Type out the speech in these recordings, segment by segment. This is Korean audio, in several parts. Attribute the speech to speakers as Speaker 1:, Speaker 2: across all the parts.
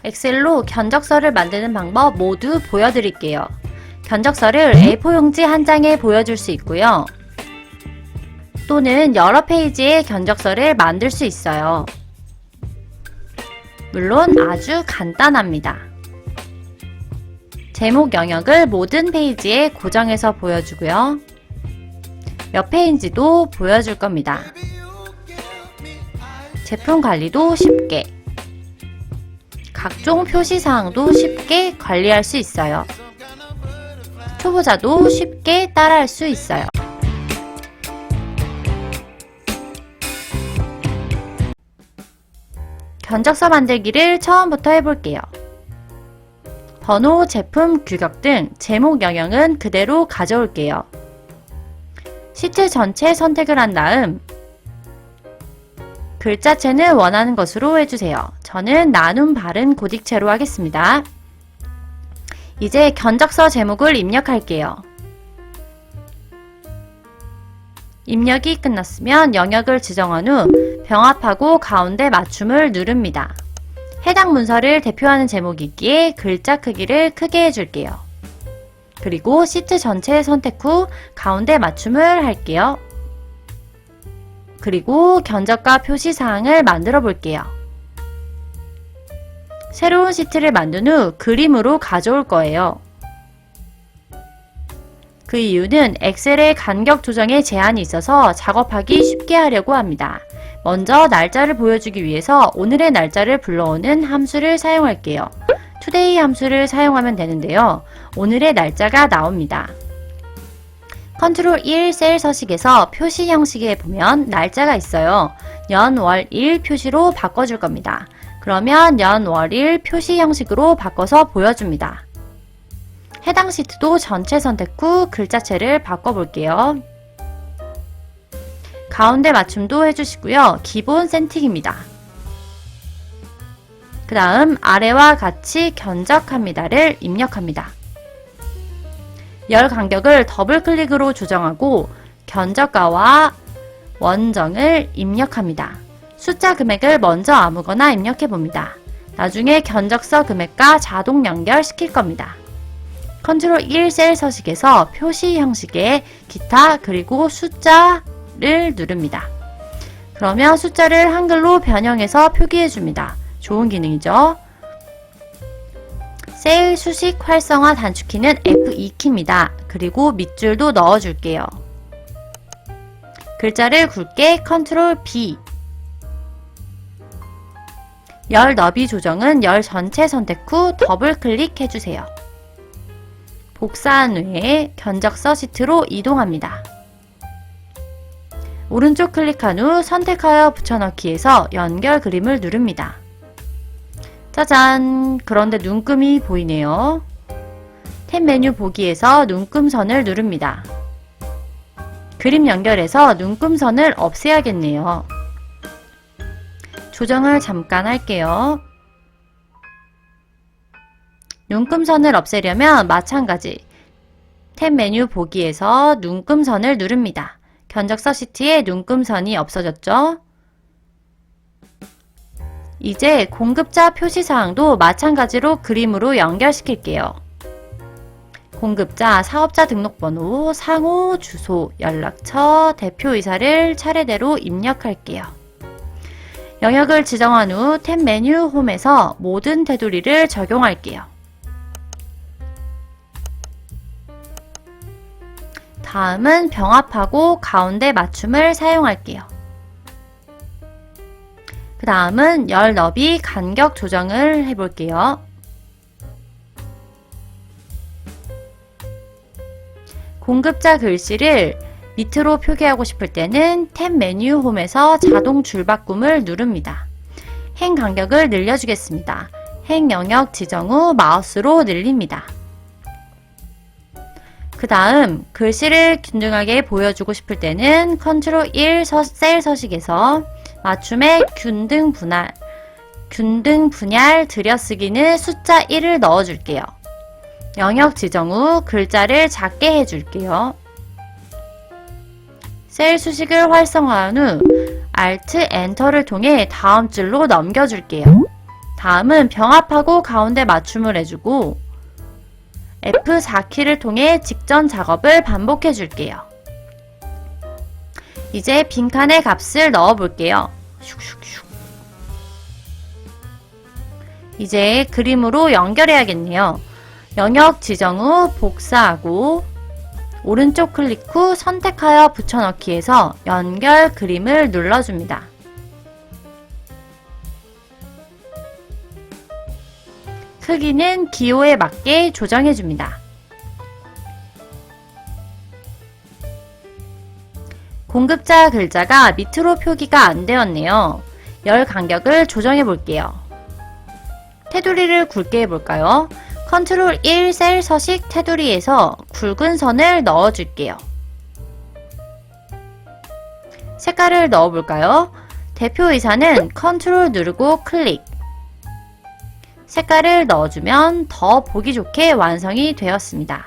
Speaker 1: 엑셀로 견적서를 만드는 방법 모두 보여드릴게요. 견적서를 A4 용지 한 장에 보여줄 수 있고요. 또는 여러 페이지의 견적서를 만들 수 있어요. 물론 아주 간단합니다. 제목 영역을 모든 페이지에 고정해서 보여주고요. 몇 페이지도 보여줄 겁니다. 제품 관리도 쉽게, 각종 표시사항도 쉽게 관리할 수 있어요. 초보자도 쉽게 따라할 수 있어요. 견적서 만들기를 처음부터 해볼게요. 번호, 제품, 규격 등 제목 영역은 그대로 가져올게요. 시트 전체 선택을 한 다음 글자체는 원하는 것으로 해주세요. 저는 나눔 바른 고딕체로 하겠습니다. 이제 견적서 제목을 입력할게요. 입력이 끝났으면 영역을 지정한 후 병합하고 가운데 맞춤을 누릅니다. 해당 문서를 대표하는 제목이기에 글자 크기를 크게 해줄게요. 그리고 시트 전체 선택 후 가운데 맞춤을 할게요. 그리고 견적과 표시사항을 만들어 볼게요. 새로운 시트를 만든 후 그림으로 가져올 거예요. 그 이유는 엑셀의 간격 조정에 제한이 있어서 작업하기 쉽게 하려고 합니다. 먼저 날짜를 보여주기 위해서 오늘의 날짜를 불러오는 함수를 사용할게요. today 함수를 사용하면 되는데요. 오늘의 날짜가 나옵니다. 컨트롤 1 셀 서식에서 표시 형식에 보면 날짜가 있어요. 연, 월, 일 표시로 바꿔줄 겁니다. 그러면 연, 월, 일 표시 형식으로 바꿔서 보여줍니다. 해당 시트도 전체 선택 후 글자체를 바꿔볼게요. 가운데 맞춤도 해주시고요. 기본 센팅입니다. 그 다음 아래와 같이 견적합니다를 입력합니다. 열 간격을 더블 클릭으로 조정하고 견적가와 원정을 입력합니다. 숫자 금액을 먼저 아무거나 입력해봅니다. 나중에 견적서 금액과 자동 연결시킬 겁니다. 컨트롤 1 셀 서식에서 표시 형식에 기타 그리고 숫자를 누릅니다. 그러면 숫자를 한글로 변형해서 표기해줍니다. 좋은 기능이죠. 셀 수식 활성화 단축키는 F2키입니다. 그리고 밑줄도 넣어줄게요. 글자를 굵게 컨트롤 B. 열 너비 조정은 열 전체 선택 후 더블 클릭해주세요. 복사한 후에 견적서 시트로 이동합니다. 오른쪽 클릭한 후 선택하여 붙여넣기에서 연결 그림을 누릅니다. 짜잔! 그런데 눈금이 보이네요. 탭 메뉴 보기에서 눈금선을 누릅니다. 그림 연결해서 눈금선을 없애야겠네요. 조정을 잠깐 할게요. 눈금선을 없애려면 마찬가지 탭 메뉴 보기에서 눈금선을 누릅니다. 견적서 시트에 눈금선이 없어졌죠? 이제 공급자 표시사항도 마찬가지로 그림으로 연결시킬게요. 공급자, 사업자 등록번호, 상호, 주소, 연락처, 대표이사를 차례대로 입력할게요. 영역을 지정한 후 탭 메뉴 홈에서 모든 테두리를 적용할게요. 다음은 병합하고 가운데 맞춤을 사용할게요. 그 다음은 열 너비 간격 조정을 해볼게요. 공급자 글씨를 밑으로 표기하고 싶을 때는 탭 메뉴 홈에서 자동 줄바꿈을 누릅니다. 행 간격을 늘려주겠습니다. 행 영역 지정 후 마우스로 늘립니다. 그 다음 글씨를 균등하게 보여주고 싶을 때는 컨트롤 1 셀 서식에서 맞춤의 균등 분할 들여쓰기는 숫자 1을 넣어줄게요. 영역 지정 후 글자를 작게 해줄게요. 셀 수식을 활성화한 후 Alt, Enter를 통해 다음 줄로 넘겨줄게요. 다음은 병합하고 가운데 맞춤을 해주고 F4키를 통해 직전 작업을 반복해 줄게요. 이제 빈칸에 값을 넣어 볼게요. 슉슉슉. 이제 그림으로 연결해야겠네요. 영역 지정 후 복사하고 오른쪽 클릭 후 선택하여 붙여넣기에서 연결 그림을 눌러줍니다. 크기는 기호에 맞게 조정해줍니다. 공급자 글자가 밑으로 표기가 안 되었네요. 열 간격을 조정해 볼게요. 테두리를 굵게 해볼까요? 컨트롤 1 셀 서식 테두리에서 굵은 선을 넣어줄게요. 색깔을 넣어볼까요? 대표 의사는 컨트롤 누르고 클릭. 색깔을 넣어주면 더 보기 좋게 완성이 되었습니다.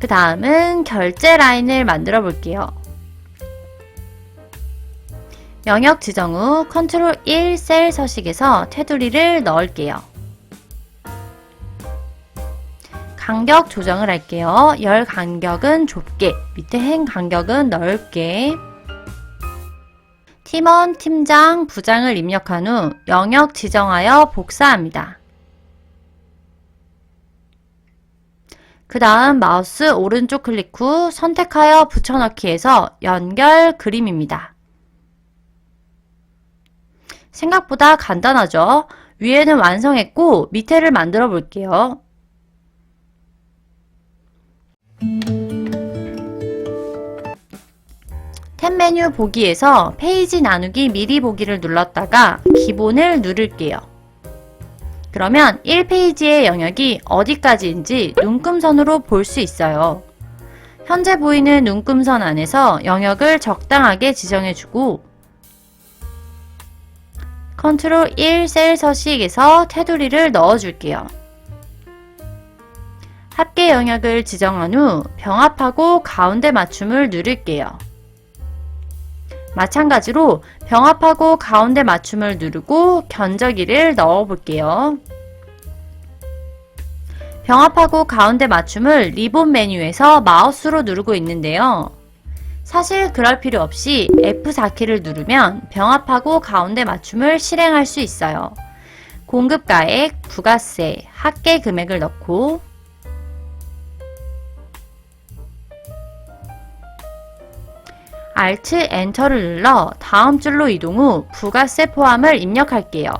Speaker 1: 그 다음은 결제 라인을 만들어 볼게요. 영역 지정 후 컨트롤 1 셀 서식에서 테두리를 넣을게요. 간격 조정을 할게요. 열 간격은 좁게, 밑에 행 간격은 넓게. 팀원, 팀장, 부장을 입력한 후 영역 지정하여 복사합니다. 그 다음 마우스 오른쪽 클릭 후 선택하여 붙여넣기에서 연결 그림입니다. 생각보다 간단하죠? 위에는 완성했고 밑에를 만들어 볼게요. 탭 메뉴 보기에서 페이지 나누기 미리 보기를 눌렀다가 기본을 누를게요. 그러면 1페이지의 영역이 어디까지인지 눈금선으로 볼 수 있어요. 현재 보이는 눈금선 안에서 영역을 적당하게 지정해주고 컨트롤 1 셀 서식에서 테두리를 넣어줄게요. 합계 영역을 지정한 후 병합하고 가운데 맞춤을 누를게요. 마찬가지로 병합하고 가운데 맞춤을 누르고 견적일을 넣어 볼게요. 병합하고 가운데 맞춤을 리본 메뉴에서 마우스로 누르고 있는데요. 사실 그럴 필요 없이 F4키를 누르면 병합하고 가운데 맞춤을 실행할 수 있어요. 공급가액, 부가세, 합계 금액을 넣고 Alt, 엔터를 눌러 다음 줄로 이동 후 부가세 포함을 입력할게요.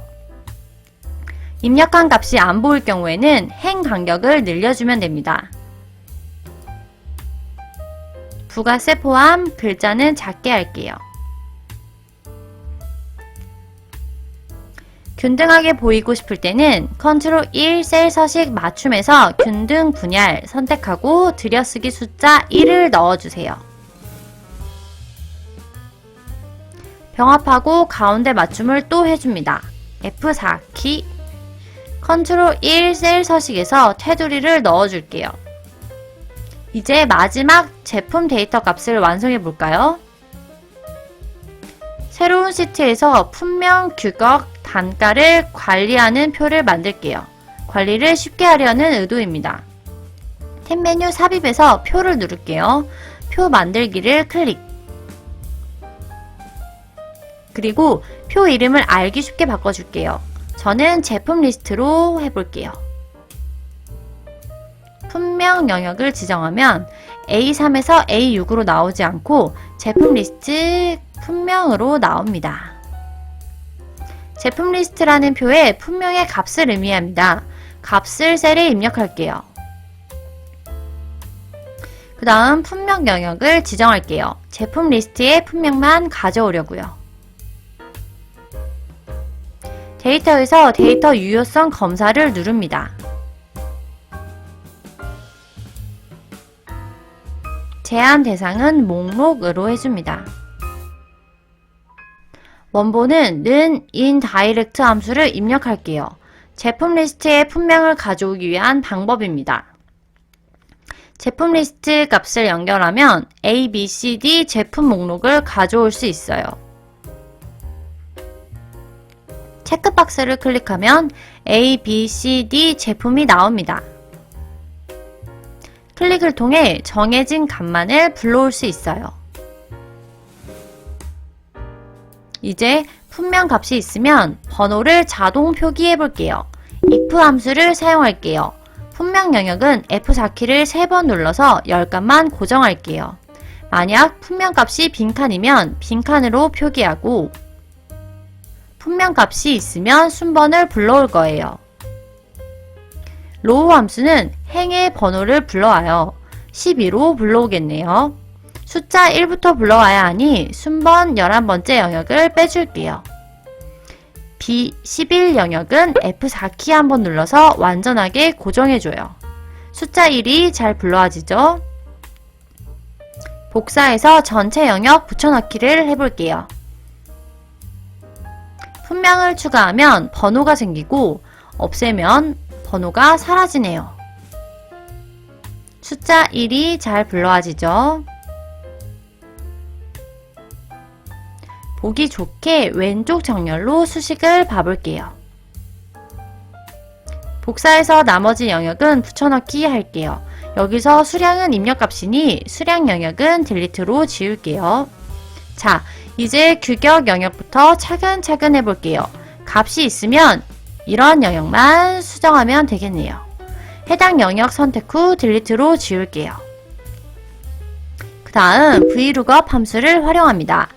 Speaker 1: 입력한 값이 안 보일 경우에는 행 간격을 늘려주면 됩니다. 부가세 포함 글자는 작게 할게요. 균등하게 보이고 싶을 때는 컨트롤 1 셀 서식 맞춤에서 균등 분열 선택하고 들여쓰기 숫자 1을 넣어주세요. 병합하고 가운데 맞춤을 또 해줍니다. F4키 컨트롤 1 셀 서식에서 테두리를 넣어줄게요. 이제 마지막 제품 데이터 값을 완성해 볼까요? 새로운 시트에서 품명, 규격, 단가를 관리하는 표를 만들게요. 관리를 쉽게 하려는 의도입니다. 탭 메뉴 삽입에서 표를 누를게요. 표 만들기를 클릭. 그리고 표 이름을 알기 쉽게 바꿔줄게요. 저는 제품 리스트로 해볼게요. 품명 영역을 지정하면 A3에서 A6으로 나오지 않고 제품 리스트 품명으로 나옵니다. 제품 리스트라는 표에 품명의 값을 의미합니다. 값을 셀에 입력할게요. 그 다음 품명 영역을 지정할게요. 제품 리스트에 품명만 가져오려고요. 데이터에서 데이터 유효성 검사를 누릅니다. 제한 대상은 목록으로 해줍니다. 원본은 indirect 함수를 입력할게요. 제품 리스트에 품명을 가져오기 위한 방법입니다. 제품 리스트 값을 연결하면 A, B, C, D 제품 목록을 가져올 수 있어요. 체크박스를 클릭하면 A, B, C, D 제품이 나옵니다. 클릭을 통해 정해진 값만을 불러올 수 있어요. 이제 품명 값이 있으면 번호를 자동 표기해 볼게요. if 함수를 사용할게요. 품명 영역은 F4키를 3번 눌러서 열값만 고정할게요. 만약 품명 값이 빈칸이면 빈칸으로 표기하고 품명 값이 있으면 순번을 불러올 거예요. 로우 함수는 행의 번호를 불러와요. 12로 불러오겠네요. 숫자 1부터 불러와야 하니 순번 11번째 영역을 빼줄게요. B11 영역은 F4키 한번 눌러서 완전하게 고정해줘요. 숫자 1이 잘 불러와지죠? 복사해서 전체 영역 붙여넣기를 해볼게요. 품명을 추가하면 번호가 생기고 없애면 번호가 사라지네요. 숫자 1이 잘 불러와지죠? 보기 좋게 왼쪽 정렬로 수식을 봐볼게요. 복사해서 나머지 영역은 붙여넣기 할게요. 여기서 수량은 입력값이니 수량 영역은 딜리트로 지울게요. 자, 이제 규격 영역부터 차근차근 해볼게요. 값이 있으면 이런 영역만 수정하면 되겠네요. 해당 영역 선택 후 딜리트로 지울게요. 그 다음 VLOOKUP 함수를 활용합니다.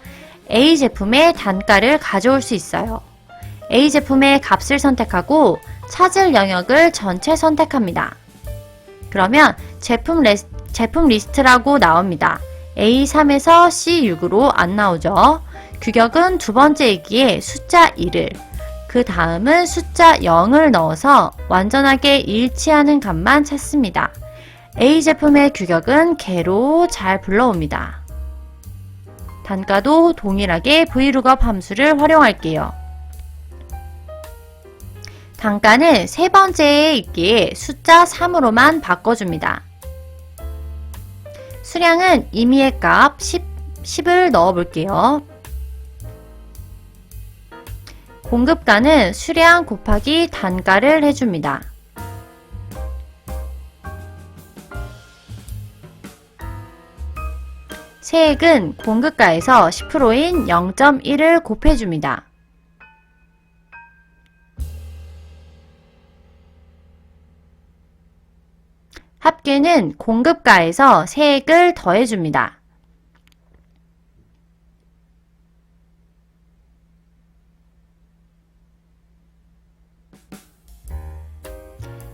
Speaker 1: A 제품의 단가를 가져올 수 있어요. A 제품의 값을 선택하고 찾을 영역을 전체 선택합니다. 그러면 제품 리스트라고 나옵니다. A3에서 C6으로 안 나오죠. 규격은 두 번째이기에 숫자 1을, 그 다음은 숫자 0을 넣어서 완전하게 일치하는 값만 찾습니다. A 제품의 규격은 개로 잘 불러옵니다. 단가도 동일하게 VLOOKUP 함수를 활용할게요. 단가는 세 번째에 있기에 숫자 3으로만 바꿔줍니다. 수량은 임의의 값 10을 넣어볼게요. 공급가는 수량 곱하기 단가를 해줍니다. 세액은 공급가에서 10%인 0.1을 곱해줍니다. 합계는 공급가에서 세액을 더해줍니다.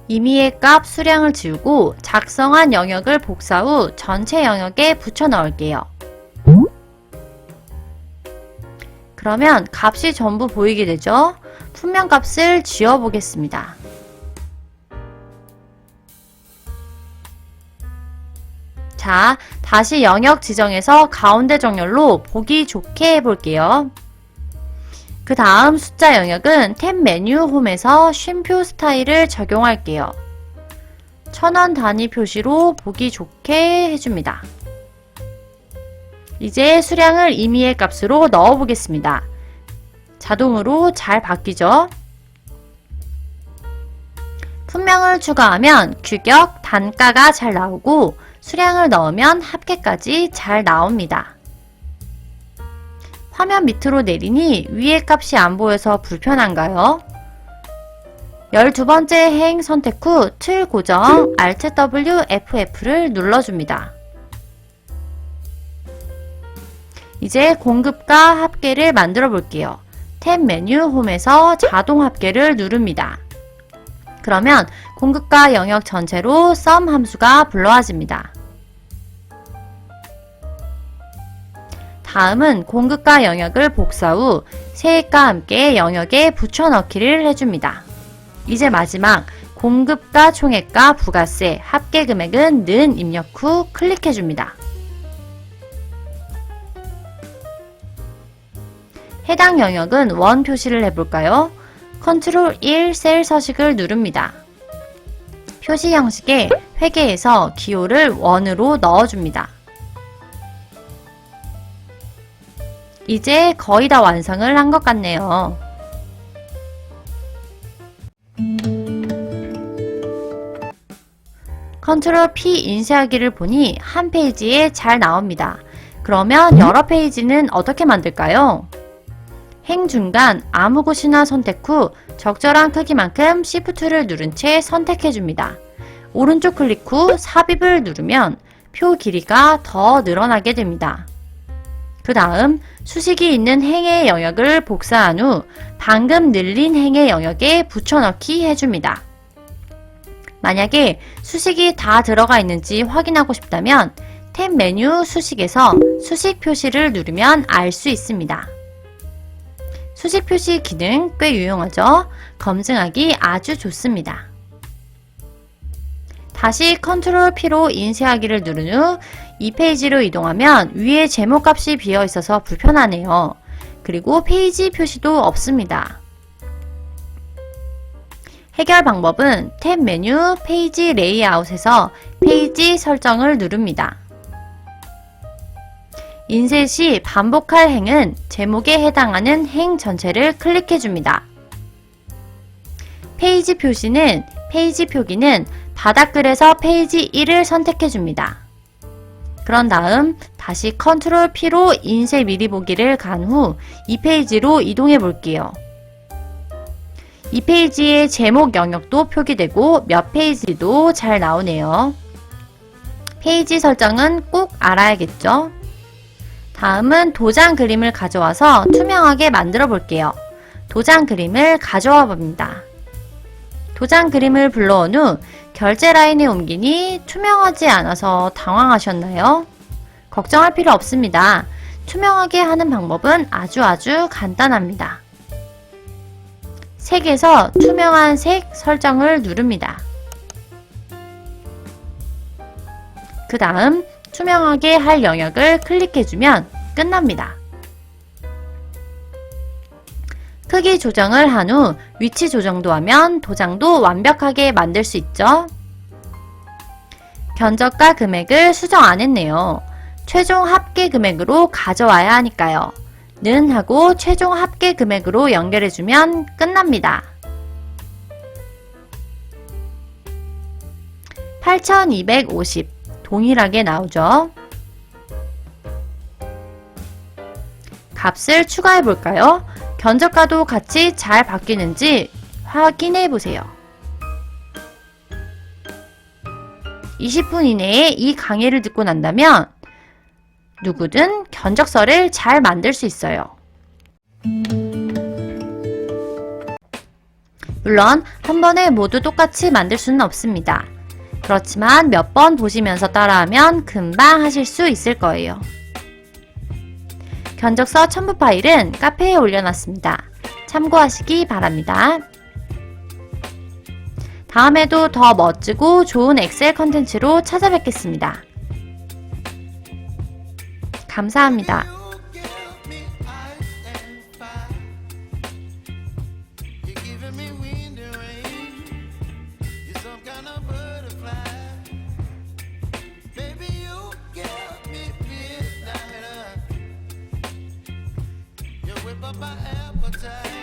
Speaker 1: 임의의 값 수량을 지우고 작성한 영역을 복사 후 전체 영역에 붙여 넣을게요. 그러면 값이 전부 보이게 되죠? 품명 값을 지워 보겠습니다. 자, 다시 영역 지정해서 가운데 정렬로 보기 좋게 해볼게요. 그 다음 숫자 영역은 탭 메뉴 홈에서 쉼표 스타일을 적용할게요. 1000원 단위 표시로 보기 좋게 해줍니다. 이제 수량을 임의의 값으로 넣어보겠습니다. 자동으로 잘 바뀌죠? 품명을 추가하면 규격, 단가가 잘 나오고 수량을 넣으면 합계까지 잘 나옵니다. 화면 밑으로 내리니 위의 값이 안 보여서 불편한가요? 12번째 행 선택 후 틀 고정 Alt W FF를 눌러줍니다. 이제 공급가 합계를 만들어 볼게요. 탭 메뉴 홈에서 자동 합계를 누릅니다. 그러면 공급가 영역 전체로 sum 함수가 불러와집니다. 다음은 공급가 영역을 복사 후 세액과 함께 영역에 붙여넣기를 해줍니다. 이제 마지막 공급가 총액과 부가세 합계 금액은 는 입력 후 클릭해줍니다. 해당 영역은 원 표시를 해볼까요? Ctrl 1 셀 서식을 누릅니다. 표시 형식에 회계에서 기호를 원으로 넣어줍니다. 이제 거의 다 완성을 한 것 같네요. 컨트롤 P 인쇄하기를 보니 한 페이지에 잘 나옵니다. 그러면 여러 페이지는 어떻게 만들까요? 행 중간 아무 곳이나 선택 후 적절한 크기만큼 Shift를 누른 채 선택해줍니다. 오른쪽 클릭 후 삽입을 누르면 표 길이가 더 늘어나게 됩니다. 그 다음 수식이 있는 행의 영역을 복사한 후 방금 늘린 행의 영역에 붙여넣기 해줍니다. 만약에 수식이 다 들어가 있는지 확인하고 싶다면 탭 메뉴 수식에서 수식 표시를 누르면 알 수 있습니다. 수식 표시 기능 꽤 유용하죠? 검증하기 아주 좋습니다. 다시 컨트롤 P로 인쇄하기를 누른 후 이 페이지로 이동하면 위에 제목 값이 비어 있어서 불편하네요. 그리고 페이지 표시도 없습니다. 해결 방법은 탭 메뉴 페이지 레이아웃에서 페이지 설정을 누릅니다. 인쇄 시 반복할 행은 제목에 해당하는 행 전체를 클릭해 줍니다. 페이지 표시는 페이지 표기는 바닥글에서 페이지 1을 선택해 줍니다. 그런 다음 다시 컨트롤 P로 인쇄 미리 보기를 간 후 이 페이지로 이동해 볼게요. 이 페이지의 제목 영역도 표기되고 몇 페이지도 잘 나오네요. 페이지 설정은 꼭 알아야겠죠? 다음은 도장 그림을 가져와서 투명하게 만들어 볼게요. 도장 그림을 가져와 봅니다. 도장 그림을 불러온 후 결제 라인에 옮기니 투명하지 않아서 당황하셨나요? 걱정할 필요 없습니다. 투명하게 하는 방법은 아주 간단합니다. 색에서 투명한 색 설정을 누릅니다. 그 다음 투명하게 할 영역을 클릭해주면 끝납니다. 크기 조정을 한 후 위치 조정도 하면 도장도 완벽하게 만들 수 있죠. 견적과 금액을 수정 안 했네요. 최종 합계 금액으로 가져와야 하니까요. 는 하고 최종 합계 금액으로 연결해주면 끝납니다. 8,250 동일하게 나오죠. 값을 추가해 볼까요? 견적과도 같이 잘 바뀌는지 확인해 보세요. 20분 이내에 이 강의를 듣고 난다면 누구든 견적서를 잘 만들 수 있어요. 물론 한 번에 모두 똑같이 만들 수는 없습니다. 그렇지만 몇 번 보시면서 따라하면 금방 하실 수 있을 거예요. 견적서 첨부 파일은 카페에 올려놨습니다. 참고하시기 바랍니다. 다음에도 더 멋지고 좋은 엑셀 컨텐츠로 찾아뵙겠습니다. 감사합니다.